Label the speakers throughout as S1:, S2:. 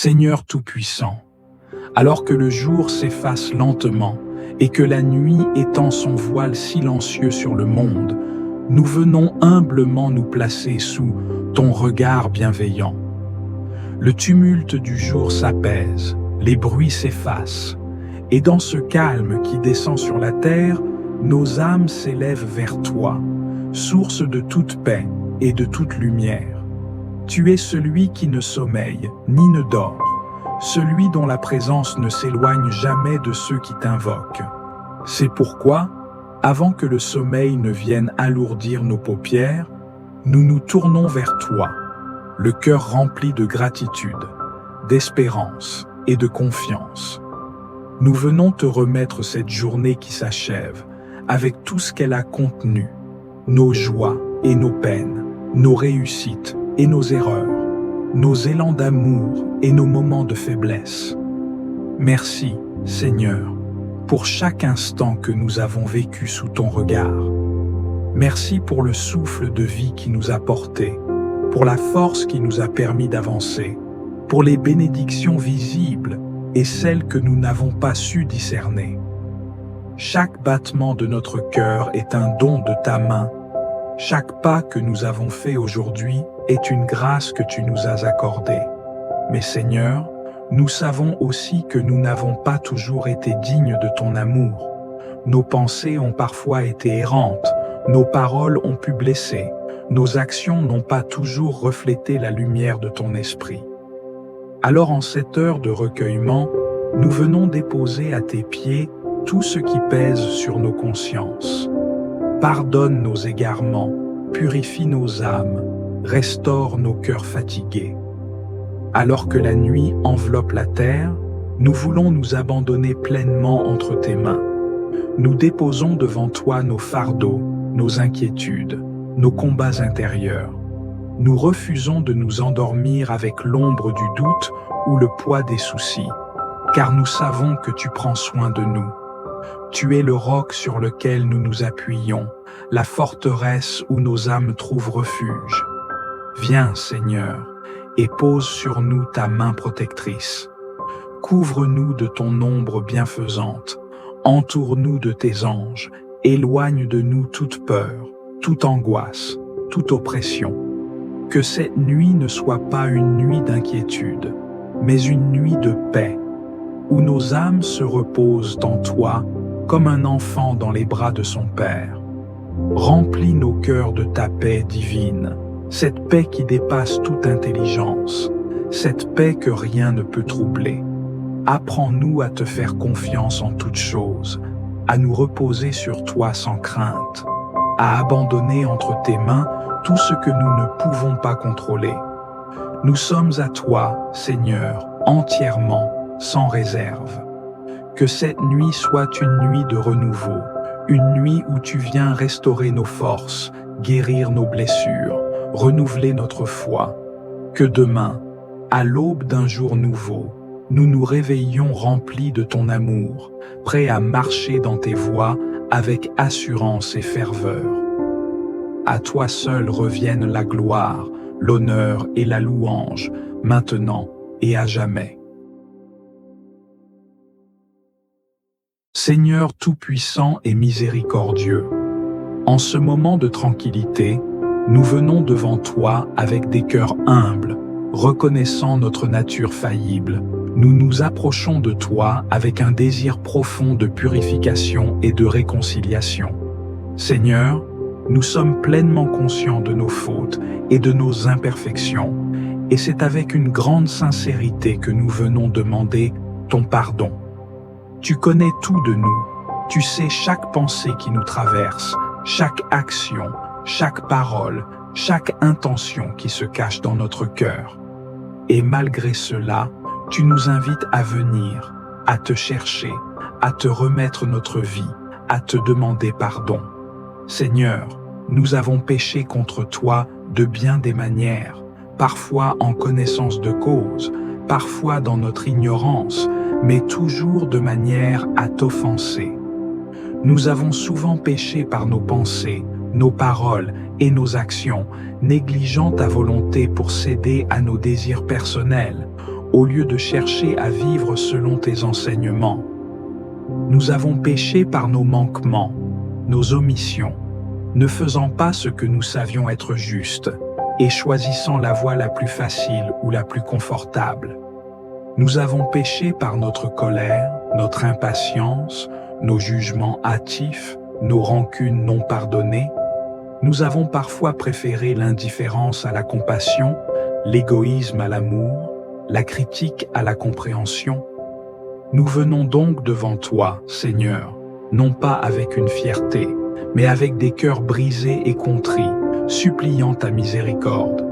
S1: Seigneur Tout-Puissant, alors que le jour s'efface lentement et que la nuit étend son voile silencieux sur le monde, nous venons humblement nous placer sous ton regard bienveillant. Le tumulte du jour s'apaise, les bruits s'effacent, et dans ce calme qui descend sur la terre, nos âmes s'élèvent vers toi, source de toute paix et de toute lumière. Tu es celui qui ne sommeille ni ne dort, celui dont la présence ne s'éloigne jamais de ceux qui t'invoquent. C'est pourquoi, avant que le sommeil ne vienne alourdir nos paupières, nous nous tournons vers toi, le cœur rempli de gratitude, d'espérance et de confiance. Nous venons te remettre cette journée qui s'achève, avec tout ce qu'elle a contenu, nos joies et nos peines, nos réussites et nos erreurs, nos élans d'amour et nos moments de faiblesse. Merci, Seigneur, pour chaque instant que nous avons vécu sous ton regard. Merci pour le souffle de vie qui nous a portés, pour la force qui nous a permis d'avancer, pour les bénédictions visibles et celles que nous n'avons pas su discerner. Chaque battement de notre cœur est un don de ta main. Chaque pas que nous avons fait aujourd'hui est une grâce que tu nous as accordée. Mais Seigneur, nous savons aussi que nous n'avons pas toujours été dignes de ton amour. Nos pensées ont parfois été errantes, nos paroles ont pu blesser, nos actions n'ont pas toujours reflété la lumière de ton esprit. Alors en cette heure de recueillement, nous venons déposer à tes pieds tout ce qui pèse sur nos consciences. Pardonne nos égarements, purifie nos âmes, restaure nos cœurs fatigués. Alors que la nuit enveloppe la terre, nous voulons nous abandonner pleinement entre tes mains. Nous déposons devant toi nos fardeaux, nos inquiétudes, nos combats intérieurs. Nous refusons de nous endormir avec l'ombre du doute ou le poids des soucis, car nous savons que tu prends soin de nous. Tu es le roc sur lequel nous nous appuyons, la forteresse où nos âmes trouvent refuge. Viens, Seigneur, et pose sur nous ta main protectrice. Couvre-nous de ton ombre bienfaisante, entoure-nous de tes anges, éloigne de nous toute peur, toute angoisse, toute oppression. Que cette nuit ne soit pas une nuit d'inquiétude, mais une nuit de paix, où nos âmes se reposent en toi comme un enfant dans les bras de son Père. Remplis nos cœurs de ta paix divine, cette paix qui dépasse toute intelligence, cette paix que rien ne peut troubler. Apprends-nous à te faire confiance en toutes choses, à nous reposer sur toi sans crainte, à abandonner entre tes mains tout ce que nous ne pouvons pas contrôler. Nous sommes à toi, Seigneur, entièrement, sans réserve. Que cette nuit soit une nuit de renouveau, une nuit où tu viens restaurer nos forces, guérir nos blessures, renouveler notre foi. Que demain, à l'aube d'un jour nouveau, nous nous réveillions remplis de ton amour, prêts à marcher dans tes voies avec assurance et ferveur. À toi seul reviennent la gloire, l'honneur et la louange, maintenant et à jamais. Seigneur Tout-Puissant et miséricordieux, en ce moment de tranquillité, nous venons devant toi avec des cœurs humbles, reconnaissant notre nature faillible. Nous nous approchons de toi avec un désir profond de purification et de réconciliation. Seigneur, nous sommes pleinement conscients de nos fautes et de nos imperfections, et c'est avec une grande sincérité que nous venons demander ton pardon. Tu connais tout de nous, tu sais chaque pensée qui nous traverse, chaque action, chaque parole, chaque intention qui se cache dans notre cœur. Et malgré cela, tu nous invites à venir, à te chercher, à te remettre notre vie, à te demander pardon. Seigneur, nous avons péché contre toi de bien des manières, parfois en connaissance de cause, parfois dans notre ignorance, mais toujours de manière à t'offenser. Nous avons souvent péché par nos pensées, nos paroles et nos actions, négligeant ta volonté pour céder à nos désirs personnels, au lieu de chercher à vivre selon tes enseignements. Nous avons péché par nos manquements, nos omissions, ne faisant pas ce que nous savions être juste et choisissant la voie la plus facile ou la plus confortable. Nous avons péché par notre colère, notre impatience, nos jugements hâtifs, nos rancunes non pardonnées. Nous avons parfois préféré l'indifférence à la compassion, l'égoïsme à l'amour, la critique à la compréhension. Nous venons donc devant toi, Seigneur, non pas avec une fierté, mais avec des cœurs brisés et contrits, suppliant ta miséricorde.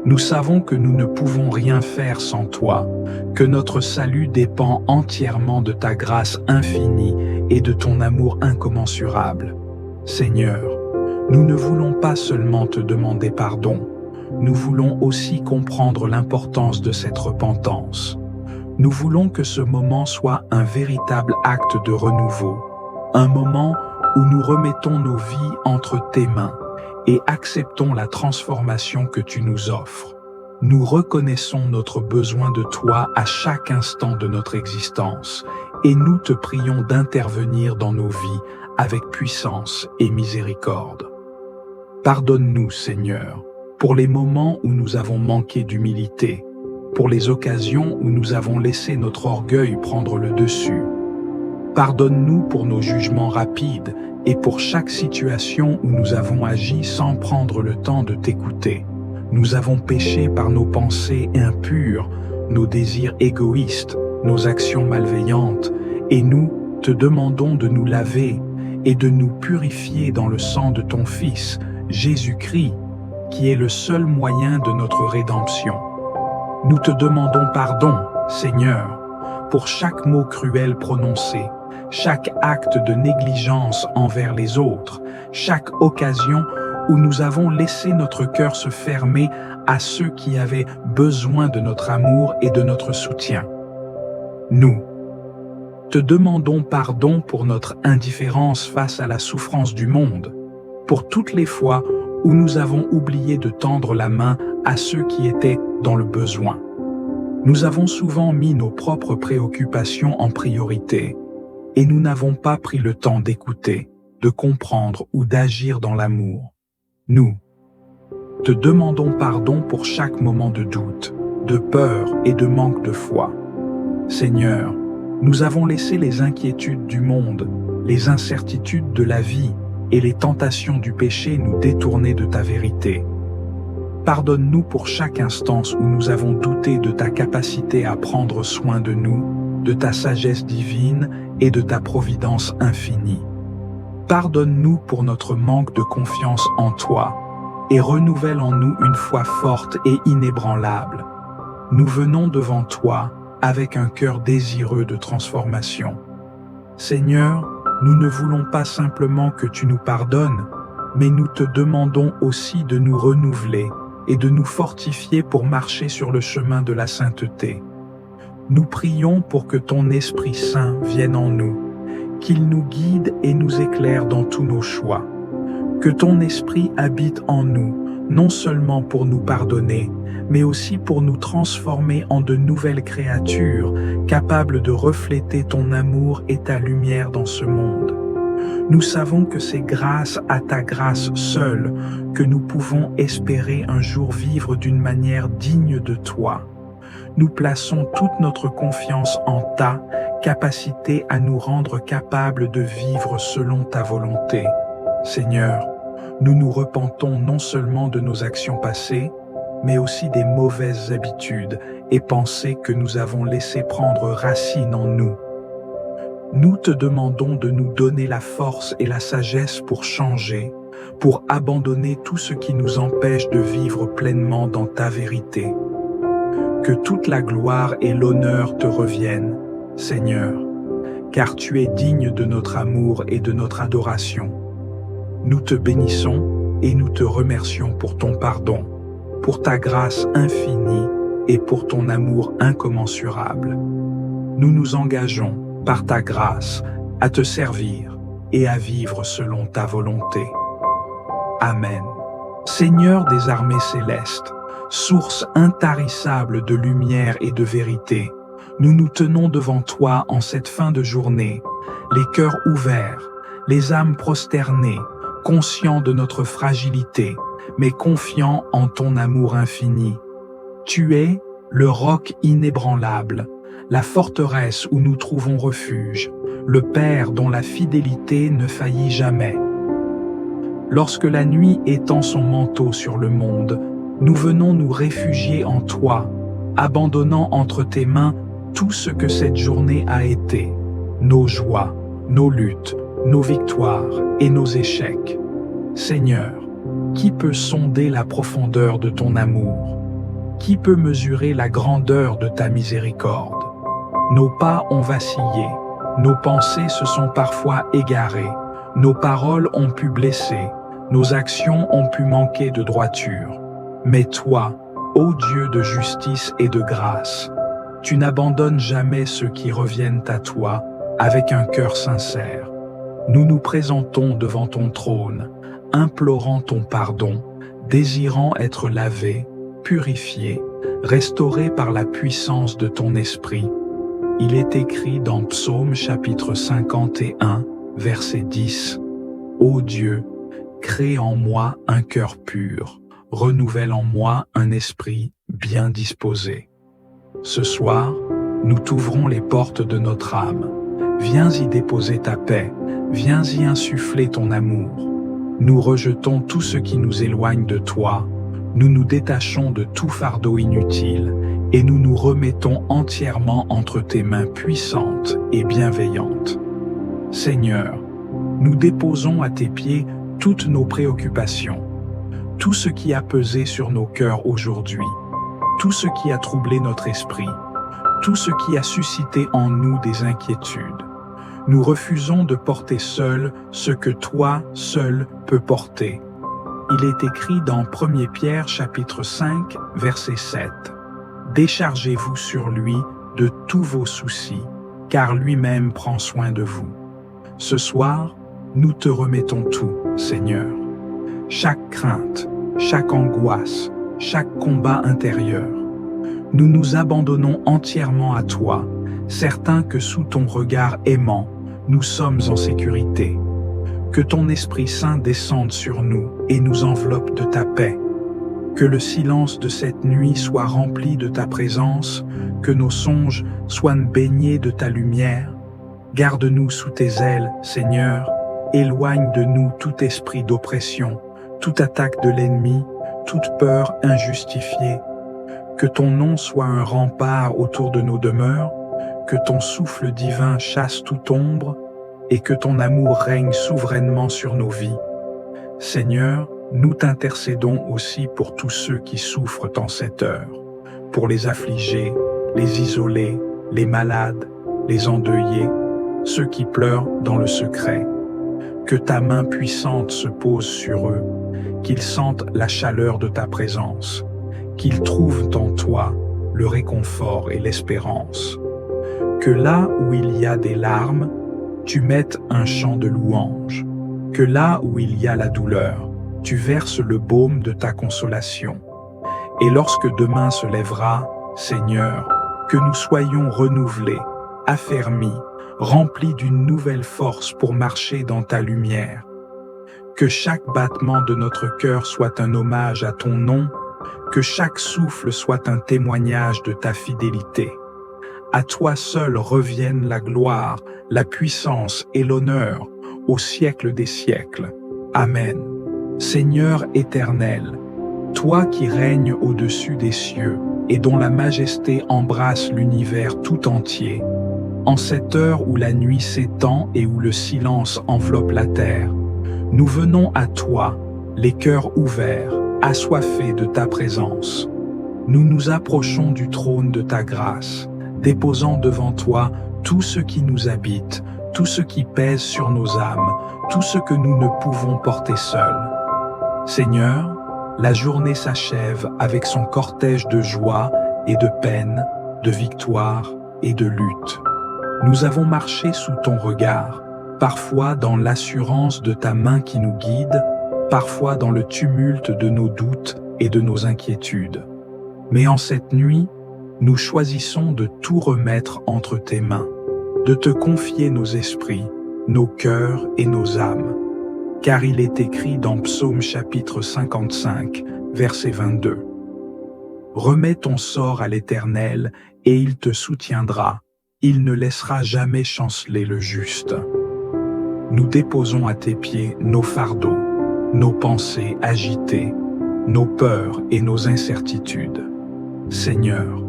S1: Nous savons que nous ne pouvons rien faire sans toi, que notre salut dépend entièrement de ta grâce infinie et de ton amour incommensurable. Seigneur, nous ne voulons pas seulement te demander pardon, nous voulons aussi comprendre l'importance de cette repentance. Nous voulons que ce moment soit un véritable acte de renouveau, un moment où nous remettons nos vies entre tes mains et acceptons la transformation que tu nous offres. Nous reconnaissons notre besoin de toi à chaque instant de notre existence et nous te prions d'intervenir dans nos vies avec puissance et miséricorde. Pardonne-nous, Seigneur, pour les moments où nous avons manqué d'humilité, pour les occasions où nous avons laissé notre orgueil prendre le dessus. Pardonne-nous pour nos jugements rapides et pour chaque situation où nous avons agi sans prendre le temps de t'écouter. Nous avons péché par nos pensées impures, nos désirs égoïstes, nos actions malveillantes, et nous te demandons de nous laver et de nous purifier dans le sang de ton Fils, Jésus-Christ, qui est le seul moyen de notre rédemption. Nous te demandons pardon, Seigneur, pour chaque mot cruel prononcé, chaque acte de négligence envers les autres, chaque occasion où nous avons laissé notre cœur se fermer à ceux qui avaient besoin de notre amour et de notre soutien. Nous te demandons pardon pour notre indifférence face à la souffrance du monde, pour toutes les fois où nous avons oublié de tendre la main à ceux qui étaient dans le besoin. Nous avons souvent mis nos propres préoccupations en priorité et nous n'avons pas pris le temps d'écouter, de comprendre ou d'agir dans l'amour. Nous te demandons pardon pour chaque moment de doute, de peur et de manque de foi. Seigneur, nous avons laissé les inquiétudes du monde, les incertitudes de la vie et les tentations du péché nous détourner de ta vérité. Pardonne-nous pour chaque instance où nous avons douté de ta capacité à prendre soin de nous, de ta sagesse divine et de ta providence infinie. Pardonne-nous pour notre manque de confiance en toi et renouvelle en nous une foi forte et inébranlable. Nous venons devant toi avec un cœur désireux de transformation. Seigneur, nous ne voulons pas simplement que tu nous pardonnes, mais nous te demandons aussi de nous renouveler et de nous fortifier pour marcher sur le chemin de la sainteté. Nous prions pour que ton Esprit Saint vienne en nous, qu'il nous guide et nous éclaire dans tous nos choix. Que ton Esprit habite en nous, non seulement pour nous pardonner, mais aussi pour nous transformer en de nouvelles créatures, capables de refléter ton amour et ta lumière dans ce monde. Nous savons que c'est grâce à ta grâce seule que nous pouvons espérer un jour vivre d'une manière digne de toi. Nous plaçons toute notre confiance en ta capacité à nous rendre capables de vivre selon ta volonté. Seigneur, nous nous repentons non seulement de nos actions passées, mais aussi des mauvaises habitudes et pensées que nous avons laissées prendre racine en nous. Nous te demandons de nous donner la force et la sagesse pour changer, pour abandonner tout ce qui nous empêche de vivre pleinement dans ta vérité. Que toute la gloire et l'honneur te reviennent, Seigneur, car tu es digne de notre amour et de notre adoration. Nous te bénissons et nous te remercions pour ton pardon, pour ta grâce infinie et pour ton amour incommensurable. Nous nous engageons, par ta grâce, à te servir et à vivre selon ta volonté. Amen. Seigneur des armées célestes, source intarissable de lumière et de vérité. Nous nous tenons devant toi en cette fin de journée, les cœurs ouverts, les âmes prosternées, conscients de notre fragilité, mais confiants en ton amour infini. Tu es le roc inébranlable, la forteresse où nous trouvons refuge, le Père dont la fidélité ne faillit jamais. Lorsque la nuit étend son manteau sur le monde, nous venons nous réfugier en toi, abandonnant entre tes mains tout ce que cette journée a été, nos joies, nos luttes, nos victoires et nos échecs. Seigneur, qui peut sonder la profondeur de ton amour? Qui peut mesurer la grandeur de ta miséricorde? Nos pas ont vacillé, nos pensées se sont parfois égarées, nos paroles ont pu blesser, nos actions ont pu manquer de droiture. Mais toi, ô Dieu de justice et de grâce, tu n'abandonnes jamais ceux qui reviennent à toi avec un cœur sincère. Nous nous présentons devant ton trône, implorant ton pardon, désirant être lavés, purifiés, restaurés par la puissance de ton esprit. Il est écrit dans Psaume chapitre 51, verset 10. Ô Dieu, crée en moi un cœur pur, renouvelle en moi un esprit bien disposé. Ce soir, nous t'ouvrons les portes de notre âme. Viens y déposer ta paix, viens y insuffler ton amour. Nous rejetons tout ce qui nous éloigne de toi, nous nous détachons de tout fardeau inutile et nous nous remettons entièrement entre tes mains puissantes et bienveillantes. Seigneur, nous déposons à tes pieds toutes nos préoccupations, tout ce qui a pesé sur nos cœurs aujourd'hui, tout ce qui a troublé notre esprit, tout ce qui a suscité en nous des inquiétudes. Nous refusons de porter seul ce que toi seul peux porter. Il est écrit dans 1 Pierre chapitre 5, verset 7. Déchargez-vous sur lui de tous vos soucis, car lui-même prend soin de vous. Ce soir, nous te remettons tout, Seigneur. Chaque crainte, chaque angoisse, chaque combat intérieur. Nous nous abandonnons entièrement à toi, certains que sous ton regard aimant, nous sommes en sécurité. Que ton Esprit Saint descende sur nous et nous enveloppe de ta paix. Que le silence de cette nuit soit rempli de ta présence, que nos songes soient baignés de ta lumière. Garde-nous sous tes ailes, Seigneur, éloigne de nous tout esprit d'oppression, toute attaque de l'ennemi, toute peur injustifiée. Que ton nom soit un rempart autour de nos demeures, que ton souffle divin chasse toute ombre, et que ton amour règne souverainement sur nos vies. Seigneur, nous t'intercédons aussi pour tous ceux qui souffrent en cette heure, pour les affligés, les isolés, les malades, les endeuillés, ceux qui pleurent dans le secret. Que ta main puissante se pose sur eux, qu'ils sentent la chaleur de ta présence, qu'ils trouvent en toi le réconfort et l'espérance. Que là où il y a des larmes, tu mettes un chant de louange. Que là où il y a la douleur, tu verses le baume de ta consolation. Et lorsque demain se lèvera, Seigneur, que nous soyons renouvelés, affermis, remplis d'une nouvelle force pour marcher dans ta lumière. Que chaque battement de notre cœur soit un hommage à ton nom, que chaque souffle soit un témoignage de ta fidélité. À toi seul reviennent la gloire, la puissance et l'honneur, au siècle des siècles. Amen. Seigneur éternel, toi qui règnes au-dessus des cieux et dont la majesté embrasse l'univers tout entier, en cette heure où la nuit s'étend et où le silence enveloppe la terre, nous venons à toi, les cœurs ouverts, assoiffés de ta présence. Nous nous approchons du trône de ta grâce, déposant devant toi tout ce qui nous habite, tout ce qui pèse sur nos âmes, tout ce que nous ne pouvons porter seuls. Seigneur, la journée s'achève avec son cortège de joie et de peine, de victoire et de lutte. Nous avons marché sous ton regard, parfois dans l'assurance de ta main qui nous guide, parfois dans le tumulte de nos doutes et de nos inquiétudes. Mais en cette nuit, nous choisissons de tout remettre entre tes mains, de te confier nos esprits, nos cœurs et nos âmes. Car il est écrit dans Psaume chapitre 55, verset 22. Remets ton sort à l'Éternel et il te soutiendra. Il ne laissera jamais chanceler le juste. Nous déposons à tes pieds nos fardeaux, nos pensées agitées, nos peurs et nos incertitudes. Seigneur,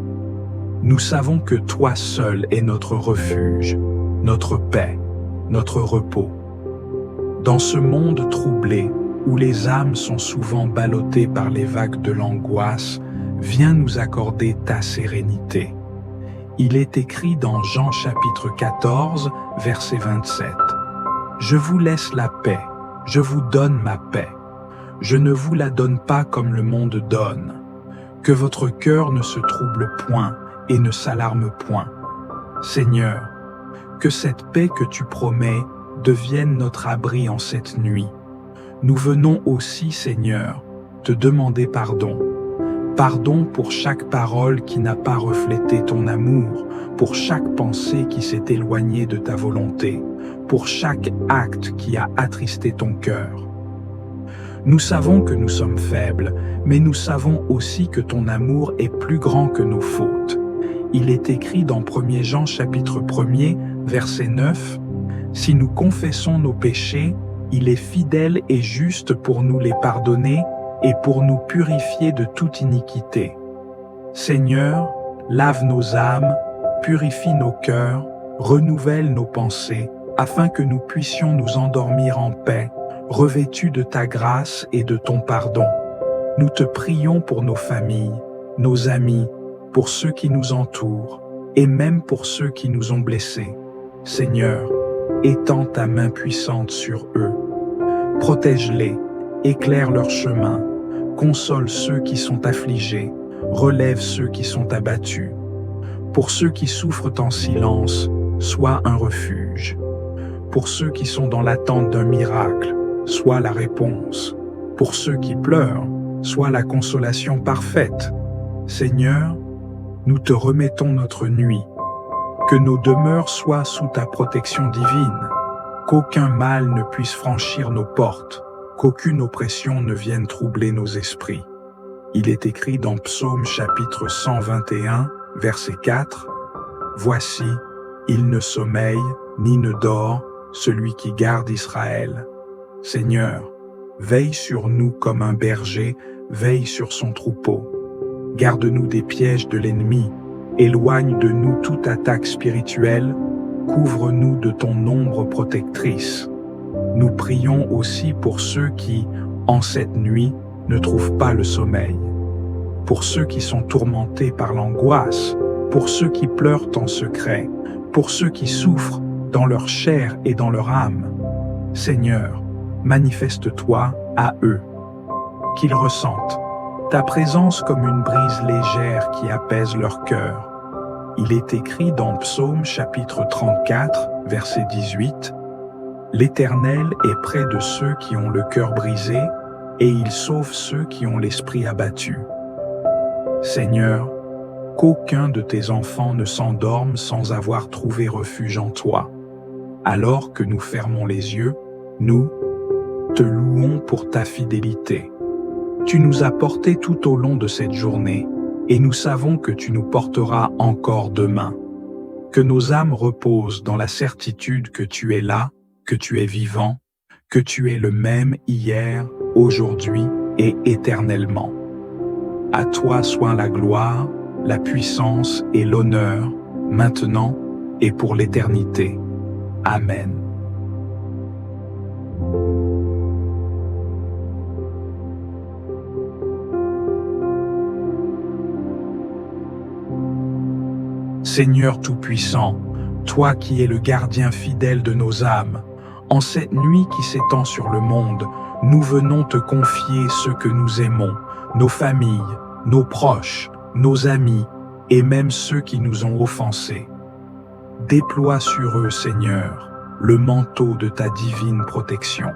S1: nous savons que toi seul es notre refuge, notre paix, notre repos. Dans ce monde troublé, où les âmes sont souvent ballottées par les vagues de l'angoisse, viens nous accorder ta sérénité. Il est écrit dans Jean chapitre 14, verset 27. Je vous laisse la paix, je vous donne ma paix. Je ne vous la donne pas comme le monde donne. Que votre cœur ne se trouble point et ne s'alarme point. Seigneur, que cette paix que tu promets devienne notre abri en cette nuit. Nous venons aussi, Seigneur, te demander pardon. Pardon pour chaque parole qui n'a pas reflété ton amour, pour chaque pensée qui s'est éloignée de ta volonté, pour chaque acte qui a attristé ton cœur. Nous savons que nous sommes faibles, mais nous savons aussi que ton amour est plus grand que nos fautes. Il est écrit dans 1 Jean chapitre 1er, verset 9, « Si nous confessons nos péchés, il est fidèle et juste pour nous les pardonner et pour nous purifier de toute iniquité. Seigneur, lave nos âmes, purifie nos cœurs, renouvelle nos pensées, afin que nous puissions nous endormir en paix, revêtus de ta grâce et de ton pardon. Nous te prions pour nos familles, nos amis, pour ceux qui nous entourent, et même pour ceux qui nous ont blessés. Seigneur, étends ta main puissante sur eux. Protège-les, éclaire leur chemin, console ceux qui sont affligés, relève ceux qui sont abattus. Pour ceux qui souffrent en silence, sois un refuge. Pour ceux qui sont dans l'attente d'un miracle, sois la réponse. Pour ceux qui pleurent, sois la consolation parfaite. Seigneur, nous te remettons notre nuit. Que nos demeures soient sous ta protection divine, qu'aucun mal ne puisse franchir nos portes, qu'aucune oppression ne vienne troubler nos esprits. Il est écrit dans Psaume chapitre 121, verset 4, « Voici, il ne sommeille ni ne dort celui qui garde Israël. Seigneur, veille sur nous comme un berger veille sur son troupeau. Garde-nous des pièges de l'ennemi, éloigne de nous toute attaque spirituelle, couvre-nous de ton ombre protectrice. Nous prions aussi pour ceux qui, en cette nuit, ne trouvent pas le sommeil, pour ceux qui sont tourmentés par l'angoisse, pour ceux qui pleurent en secret, pour ceux qui souffrent dans leur chair et dans leur âme. Seigneur, manifeste-toi à eux, qu'ils ressentent ta présence comme une brise légère qui apaise leur cœur. Il est écrit dans Psaume chapitre 34, verset 18, « L'Éternel est près de ceux qui ont le cœur brisé, et il sauve ceux qui ont l'esprit abattu. » Seigneur, qu'aucun de tes enfants ne s'endorme sans avoir trouvé refuge en toi. Alors que nous fermons les yeux, nous te louons pour ta fidélité. Tu nous as portés tout au long de cette journée, et nous savons que tu nous porteras encore demain. Que nos âmes reposent dans la certitude que tu es là, que tu es vivant, que tu es le même hier, aujourd'hui et éternellement. À toi soit la gloire, la puissance et l'honneur, maintenant et pour l'éternité. Amen. Seigneur Tout-Puissant, toi qui es le gardien fidèle de nos âmes, en cette nuit qui s'étend sur le monde, nous venons te confier ceux que nous aimons, nos familles, nos proches, nos amis, et même ceux qui nous ont offensés. Déploie sur eux, Seigneur, le manteau de ta divine protection,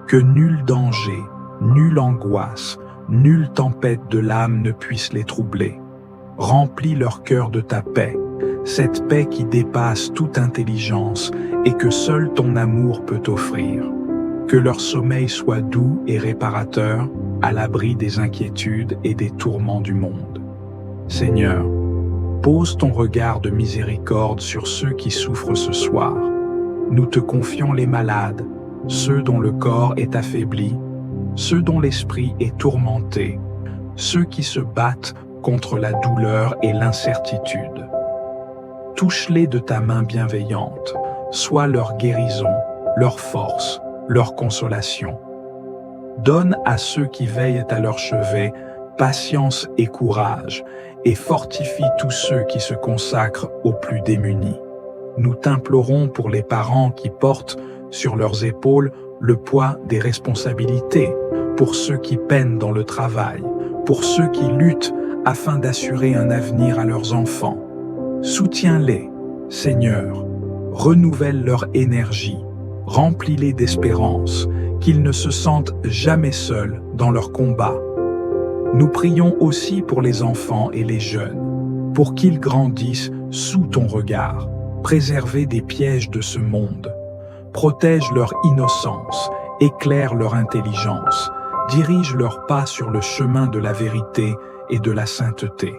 S1: que nul danger, nulle angoisse, nulle tempête de l'âme ne puisse les troubler. Remplis leur cœur de ta paix, cette paix qui dépasse toute intelligence et que seul ton amour peut offrir. Que leur sommeil soit doux et réparateur, à l'abri des inquiétudes et des tourments du monde. Seigneur, pose ton regard de miséricorde sur ceux qui souffrent ce soir. Nous te confions les malades, ceux dont le corps est affaibli, ceux dont l'esprit est tourmenté, ceux qui se battent contre la douleur et l'incertitude. Touche-les de ta main bienveillante, sois leur guérison, leur force, leur consolation. Donne à ceux qui veillent à leur chevet patience et courage, et fortifie tous ceux qui se consacrent aux plus démunis. Nous t'implorons pour les parents qui portent sur leurs épaules le poids des responsabilités, pour ceux qui peinent dans le travail, pour ceux qui luttent afin d'assurer un avenir à leurs enfants. Soutiens-les, Seigneur, renouvelle leur énergie, remplis-les d'espérance, qu'ils ne se sentent jamais seuls dans leur combat. Nous prions aussi pour les enfants et les jeunes, pour qu'ils grandissent sous ton regard, préservés des pièges de ce monde. Protège leur innocence, éclaire leur intelligence, dirige leurs pas sur le chemin de la vérité et de la sainteté.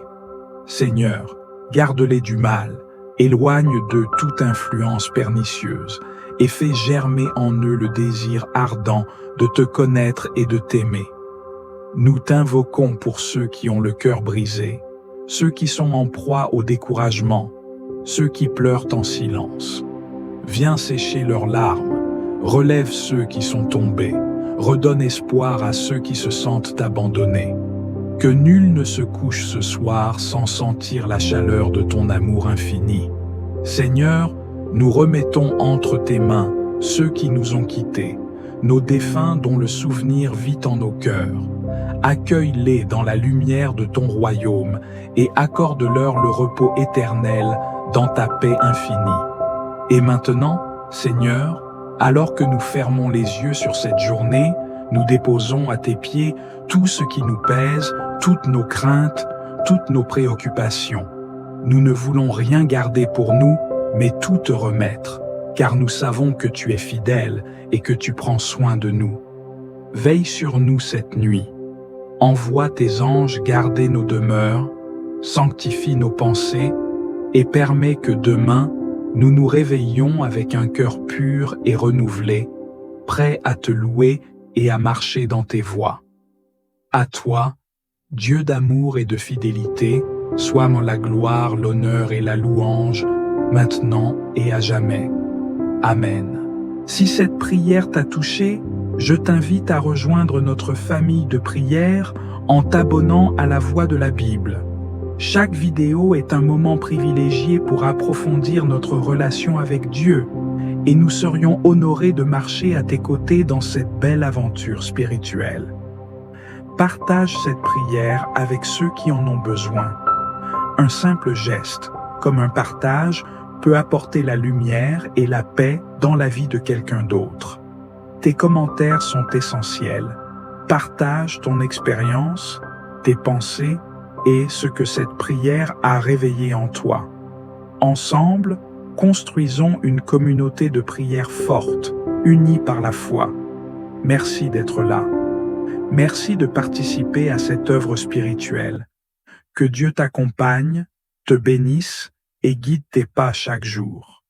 S1: Seigneur, garde-les du mal, éloigne d'eux toute influence pernicieuse et fais germer en eux le désir ardent de te connaître et de t'aimer. Nous t'invoquons pour ceux qui ont le cœur brisé, ceux qui sont en proie au découragement, ceux qui pleurent en silence. Viens sécher leurs larmes, relève ceux qui sont tombés, redonne espoir à ceux qui se sentent abandonnés. Que nul ne se couche ce soir sans sentir la chaleur de ton amour infini. Seigneur, nous remettons entre tes mains ceux qui nous ont quittés, nos défunts dont le souvenir vit en nos cœurs. Accueille-les dans la lumière de ton royaume et accorde-leur le repos éternel dans ta paix infinie. Et maintenant, Seigneur, alors que nous fermons les yeux sur cette journée, nous déposons à tes pieds tout ce qui nous pèse, toutes nos craintes, toutes nos préoccupations. Nous ne voulons rien garder pour nous, mais tout te remettre, car nous savons que tu es fidèle et que tu prends soin de nous. Veille sur nous cette nuit. Envoie tes anges garder nos demeures, sanctifie nos pensées et permets que demain, nous nous réveillions avec un cœur pur et renouvelé, prêt à te louer et à marcher dans tes voies. À toi, Dieu d'amour et de fidélité, soient la gloire, l'honneur et la louange, maintenant et à jamais. Amen. Si cette prière t'a touché, je t'invite à rejoindre notre famille de prière en t'abonnant à la Voix de la Bible. Chaque vidéo est un moment privilégié pour approfondir notre relation avec Dieu, et nous serions honorés de marcher à tes côtés dans cette belle aventure spirituelle. Partage cette prière avec ceux qui en ont besoin. Un simple geste, comme un partage, peut apporter la lumière et la paix dans la vie de quelqu'un d'autre. Tes commentaires sont essentiels. Partage ton expérience, tes pensées et ce que cette prière a réveillé en toi. Ensemble, construisons une communauté de prière forte, unie par la foi. Merci d'être là. Merci de participer à cette œuvre spirituelle. Que Dieu t'accompagne, te bénisse et guide tes pas chaque jour.